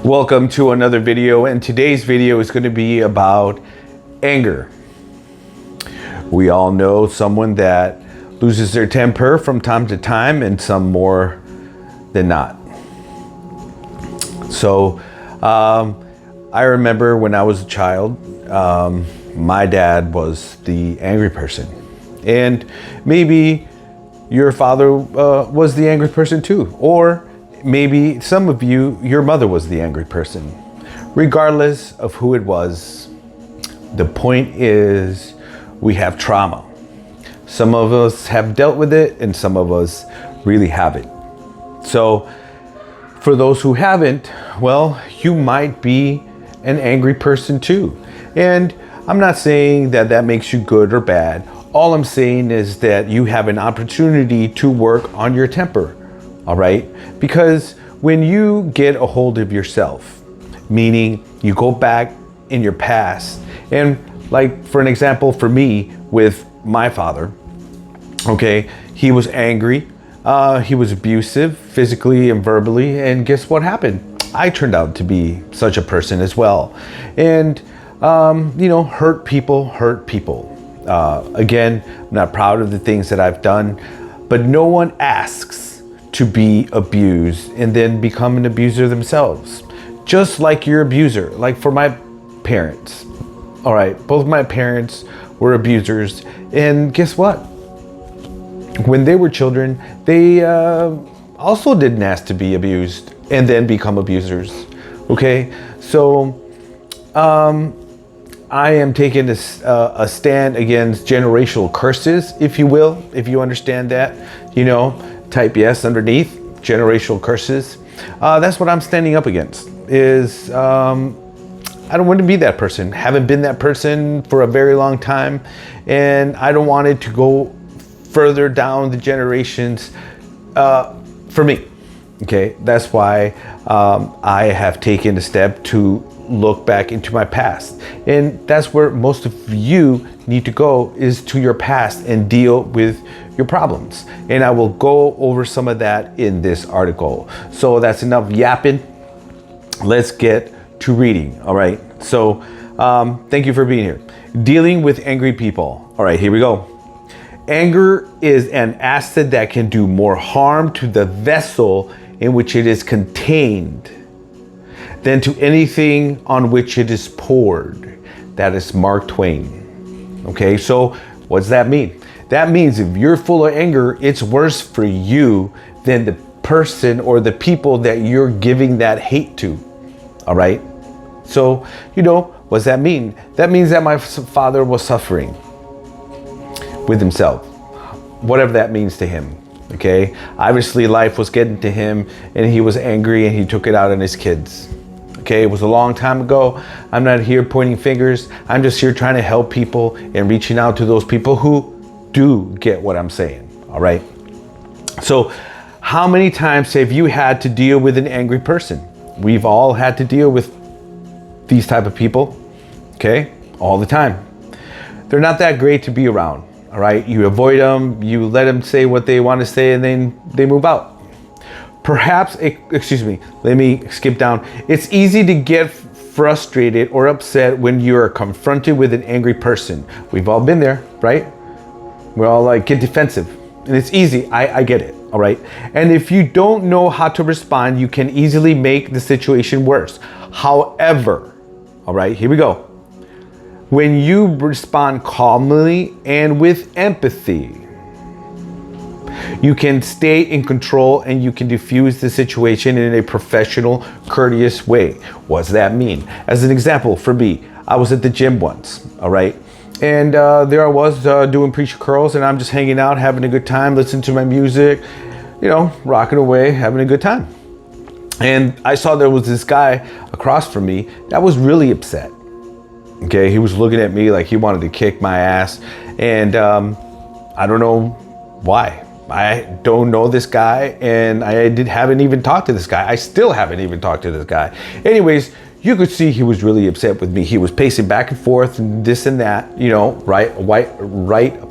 Welcome to another video, and today's video is going to be about anger. We all know someone that loses their temper from time to time, and some more than not. So I remember when I was a child, my dad was the angry person, and maybe your father was the angry person too, or maybe some of you, your mother was the angry person. Regardless of who it was, the point is we have trauma. Some of us have dealt with it and some of us really haven't. So for those who haven't, well, you might be an angry person too. And I'm not saying that that makes you good or bad. All I'm saying is that you have an opportunity to work on your temper. All right? Because when you get a hold of yourself, meaning you go back in your past, and like for an example, for me with my father, okay, he was angry, he was abusive physically and verbally, and guess what happened? I turned out to be such a person as well. And, hurt people. Again, I'm not proud of the things that I've done, but no one asks to be abused and then become an abuser themselves. Just like your abuser, like for my parents. All right, both my parents were abusers, and guess what? When they were children, they also didn't ask to be abused and then become abusers. Okay, so I am taking a stand against generational curses, if you will, if you understand that, type yes underneath, generational curses. That's what I'm standing up against, is I don't want to be that person. Haven't been that person for a very long time, and I don't want it to go further down the generations for me. Okay, that's why I have taken a step to look back into my past, and that's where most of you need to go, is to your past and deal with your problems. And I will go over some of that in this article. So that's enough yapping. Let's get to reading. All right, so thank you for being here. Dealing with angry people. All right, here we go. Anger is an acid that can do more harm to the vessel in which it is contained than to anything on which it is poured. That is Mark Twain. Okay, so what's that mean? That means if you're full of anger, it's worse for you than the person or the people that you're giving that hate to. All right? So, what's that mean? That means that my father was suffering with himself, whatever that means to him. Okay? Obviously, life was getting to him, and he was angry, and he took it out on his kids. Okay, it was a long time ago. I'm not here pointing fingers. I'm just here trying to help people and reaching out to those people who do get what I'm saying. All right. So how many times have you had to deal with an angry person? We've all had to deal with these type of people. Okay, all the time. They're not that great to be around. All right. You avoid them. You let them say what they want to say, and then they move out. Perhaps, let me skip down. It's easy to get frustrated or upset when you are confronted with an angry person. We've all been there, right? We're all like, get defensive. And it's easy, I get it, all right? And if you don't know how to respond, you can easily make the situation worse. However, all right, here we go. When you respond calmly and with empathy, you can stay in control and you can diffuse the situation in a professional, courteous way. What's that mean? As an example, for me, I was at the gym once, all right? And there I was doing preacher curls, and I'm just hanging out, having a good time, listening to my music, rocking away, having a good time. And I saw there was this guy across from me that was really upset. Okay, he was looking at me like he wanted to kick my ass. And I don't know why. I don't know this guy, and I haven't even talked to this guy. I still haven't even talked to this guy. Anyways, you could see he was really upset with me. He was pacing back and forth and this and that, right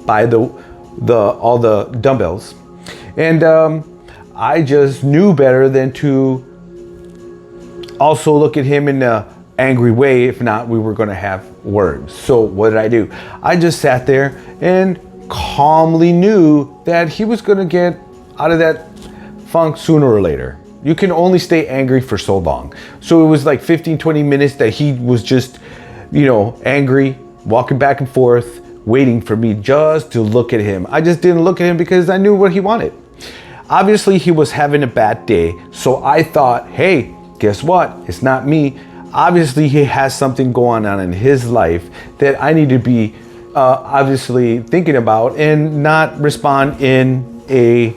by all the dumbbells. And I just knew better than to also look at him in a angry way. If not, we were going to have words. So what did I do? I just sat there and calmly knew that he was going to get out of that funk sooner or later. You can only stay angry for so long. So it was like 15, 20 minutes that he was just, angry, walking back and forth, waiting for me just to look at him. I just didn't look at him because I knew what he wanted. Obviously, he was having a bad day. So I thought, hey, guess what? It's not me. Obviously, he has something going on in his life that I need to be obviously thinking about and not respond in a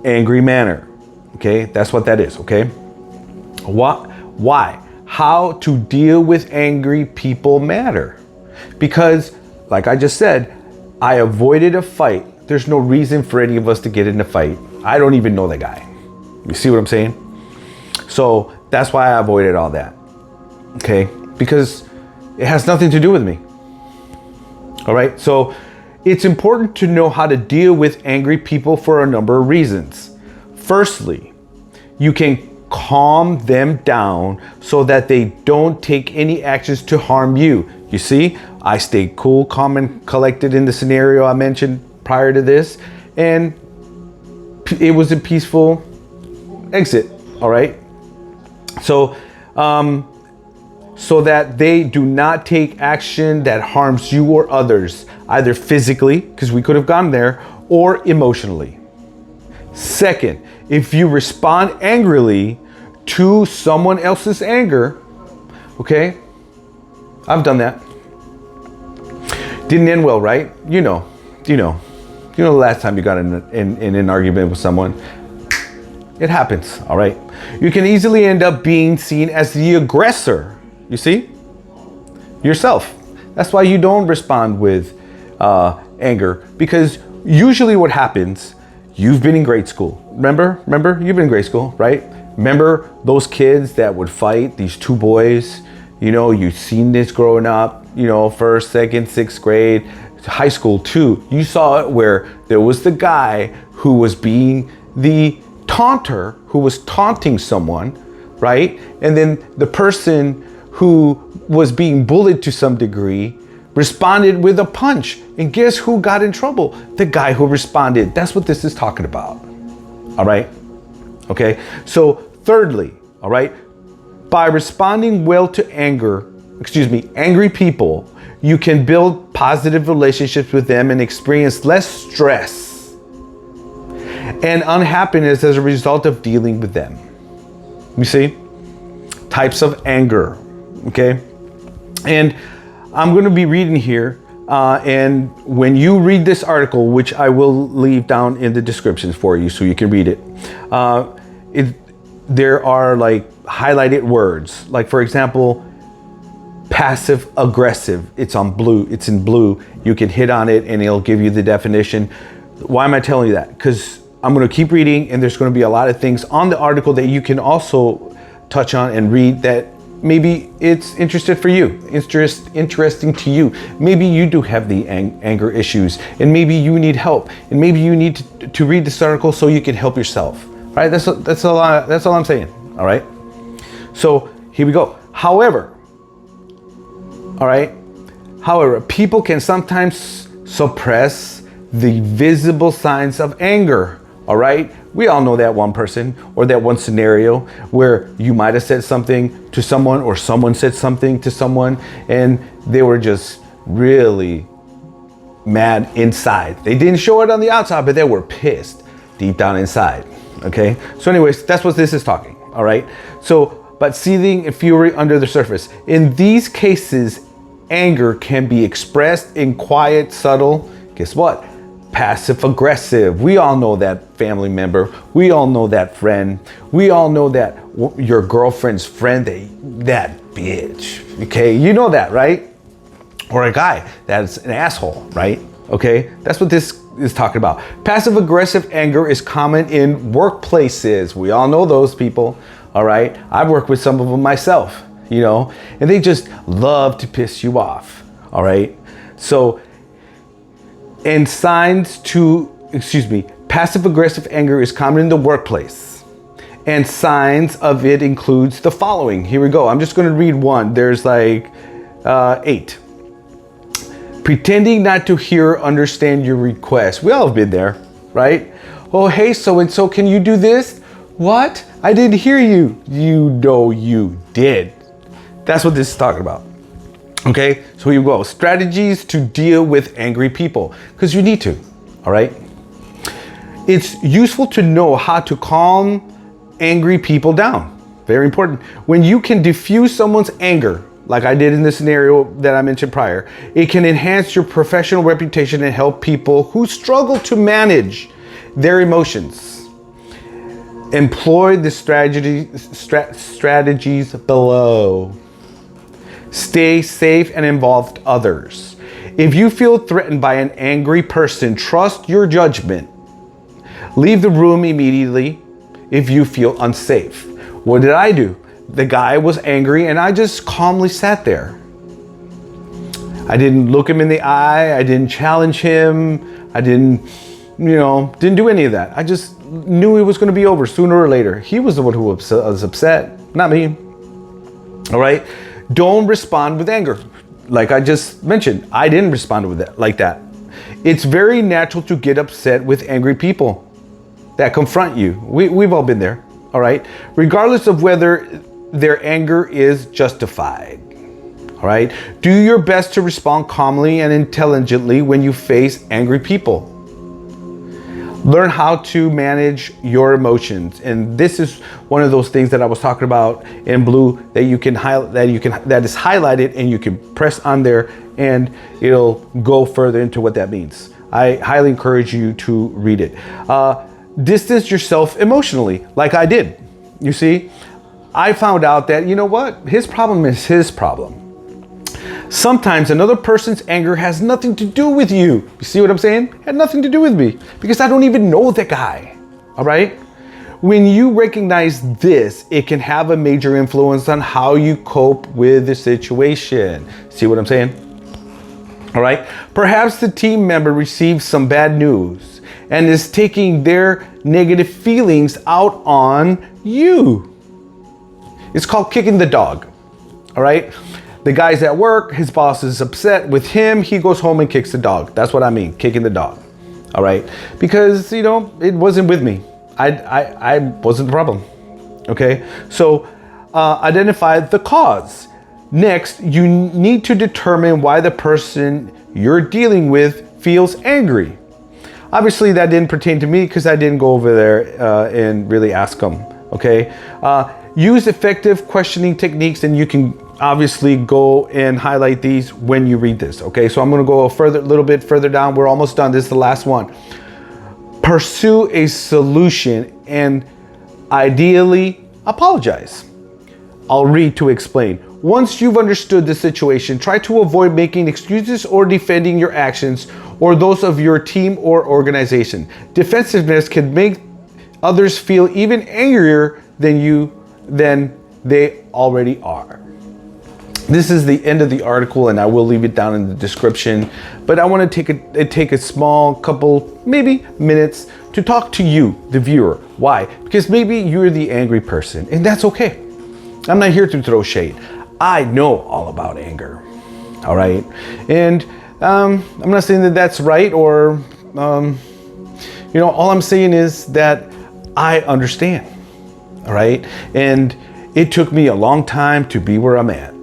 angry manner. Okay, that's what that is. Okay, why? How to deal with angry people matter. Because, like I just said, I avoided a fight. There's no reason for any of us to get in a fight. I don't even know the guy. You see what I'm saying? So that's why I avoided all that. Okay, because it has nothing to do with me. All right, so it's important to know how to deal with angry people for a number of reasons. Firstly, you can calm them down so that they don't take any actions to harm you. You see, I stayed cool, calm, and collected in the scenario I mentioned prior to this, and it was a peaceful exit. All right, so that they do not take action that harms you or others, either physically, because we could have gone there, or emotionally. Second, if you respond angrily to someone else's anger, okay, I've done that. Didn't end well, right? You know the last time you got in an argument with someone. It happens, all right? You can easily end up being seen as the aggressor. You see? Yourself. That's why you don't respond with anger, because usually what happens, you've been in grade school. Remember? You've been in grade school, right? Remember those kids that would fight, these two boys? You've seen this growing up, first, second, sixth grade, high school too. You saw it where there was the guy who was being the taunter, who was taunting someone, right? And then the person who was being bullied to some degree responded with a punch. And guess who got in trouble? The guy who responded. That's what this is talking about. All right? Okay. So thirdly, all right, by responding well to angry people, you can build positive relationships with them and experience less stress and unhappiness as a result of dealing with them. You see? Types of anger. Okay? And I'm going to be reading here. And when you read this article, which I will leave down in the descriptions for you so you can read it, there are like highlighted words. Like, for example, passive aggressive. It's in blue. You can hit on it and it'll give you the definition. Why am I telling you that? Because I'm going to keep reading, and there's going to be a lot of things on the article that you can also touch on and read that maybe it's interesting to you. Maybe you do have the anger issues, and maybe you need help, and maybe you need to read this article so you can help yourself. Right? That's all I'm saying. All right. So here we go. However, people can sometimes suppress the visible signs of anger. All right. We all know that one person or that one scenario where you might have said something to someone or someone said something to someone and they were just really mad inside. They didn't show it on the outside, but they were pissed deep down inside. Okay. So anyways, that's what this is talking. All right. So, but seething and fury under the surface. In these cases, anger can be expressed in quiet, subtle, guess what? Passive aggressive. We all know that family member. We all know that friend. We all know that your girlfriend's friend, that bitch. Okay, you know that, right? Or a guy that's an asshole, right? Okay, that's what this is talking about. Passive aggressive anger is common in workplaces. We all know those people, all right? I've worked with some of them myself, and they just love to piss you off, all right? So, passive aggressive anger is common in the workplace And signs of it includes the following. Here we go. I'm just going to read one. There's like 8. Pretending not to hear or understand your request. We all have been there, right? Oh, hey, so-and-so, can you do this? What? I didn't hear you. You know you did. That's what this is talking about. Okay, so here we go. Strategies to deal with angry people, because you need to, all right? It's useful to know how to calm angry people down. Very important. When you can diffuse someone's anger, like I did in the scenario that I mentioned prior, it can enhance your professional reputation and help people who struggle to manage their emotions. Employ the strategies below. Stay safe and involve others. If you feel threatened by an angry person, trust your judgment. Leave the room immediately if you feel unsafe. What did I do? The guy was angry and I just calmly sat there. I didn't look him in the eye. I didn't challenge him. I didn't do any of that. I just knew it was going to be over sooner or later. He was the one who was upset, not me. All right? Don't respond with anger. Like I just mentioned, I didn't respond with it like that. It's very natural to get upset with angry people that confront you. We've all been there, all right? Regardless of whether their anger is justified, all right? Do your best to respond calmly and intelligently when you face angry people. Learn how to manage your emotions. And this is one of those things that I was talking about in blue that you can highlight, that is highlighted, and you can press on there and it'll go further into what that means. I highly encourage you to read it. Distance yourself emotionally, like I did. You see, I found out that, you know what? His problem is his problem. Sometimes another person's anger has nothing to do with you. You see what I'm saying? Had nothing to do with me because I don't even know the guy. All right? When you recognize this, it can have a major influence on how you cope with the situation. See what I'm saying? All right? Perhaps the team member receives some bad news and is taking their negative feelings out on you. It's called kicking the dog. All right? The guy's at work, his boss is upset with him, he goes home and kicks the dog. That's what I mean, kicking the dog. All right? Because, it wasn't with me. I wasn't the problem. Okay? So identify the cause. Next, you need to determine why the person you're dealing with feels angry. Obviously, that didn't pertain to me because I didn't go over there and really ask them. Okay? Use effective questioning techniques, and you can obviously go and highlight these when you read this. Okay? So I'm going to go a little bit further down. We're almost done. This is the last one. Pursue a solution and ideally apologize. I'll read to explain. Once you've understood the situation, try to avoid making excuses or defending your actions or those of your team or organization. Defensiveness can make others feel even angrier than they already are. This is the end of the article, and I will leave it down in the description. But I want to take a small couple, maybe minutes, to talk to you, the viewer. Why? Because maybe you're the angry person, and that's okay. I'm not here to throw shade. I know all about anger. All right, and I'm not saying that that's right, or all I'm saying is that I understand. All right, and it took me a long time to be where I'm at.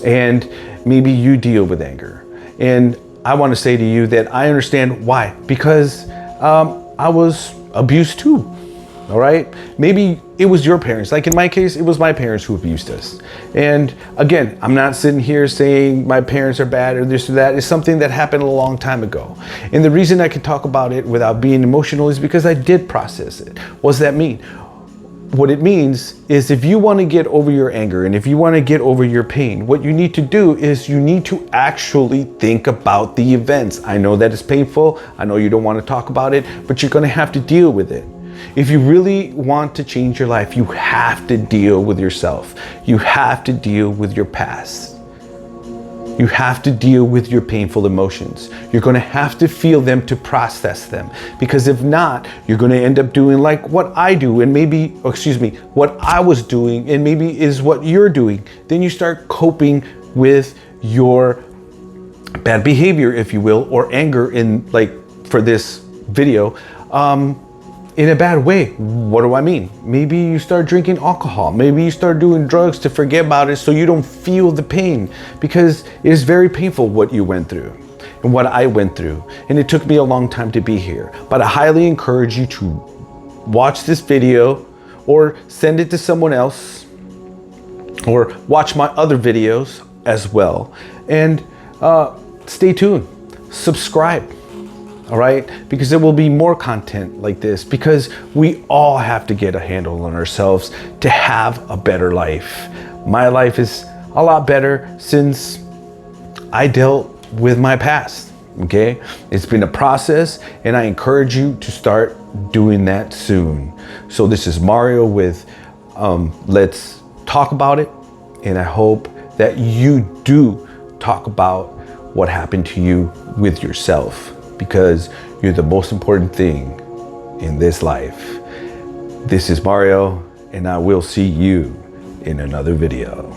And maybe you deal with anger. And I want to say to you that I understand why. Because I was abused too. All right? Maybe it was your parents. Like in my case, it was my parents who abused us. And again, I'm not sitting here saying my parents are bad or this or that. It's something that happened a long time ago. And the reason I can talk about it without being emotional is because I did process it. What does that mean? What it means is if you want to get over your anger and if you want to get over your pain, what you need to do is you need to actually think about the events. I know that it's painful. I know you don't want to talk about it, but you're going to have to deal with it. If you really want to change your life, you have to deal with yourself. You have to deal with your past. You have to deal with your painful emotions. You're going to have to feel them to process them. Because if not, you're going to end up doing like what I do, and maybe, what I was doing, and maybe is what you're doing. Then you start coping with your bad behavior, if you will, or anger in, like for this video, in a bad way. What do I mean? Maybe you start drinking alcohol. Maybe you start doing drugs to forget about it so you don't feel the pain, because it is very painful what you went through and what I went through. And it took me a long time to be here. But I highly encourage you to watch this video or send it to someone else, or watch my other videos as well. And stay tuned, subscribe. All right, because there will be more content like this, because we all have to get a handle on ourselves to have a better life. My life is a lot better since I dealt with my past. Okay, it's been a process, and I encourage you to start doing that soon. So this is Mario with Let's Talk About It, and I hope that you do talk about what happened to you with yourself, because you're the most important thing in this life. This is Mario, and I will see you in another video.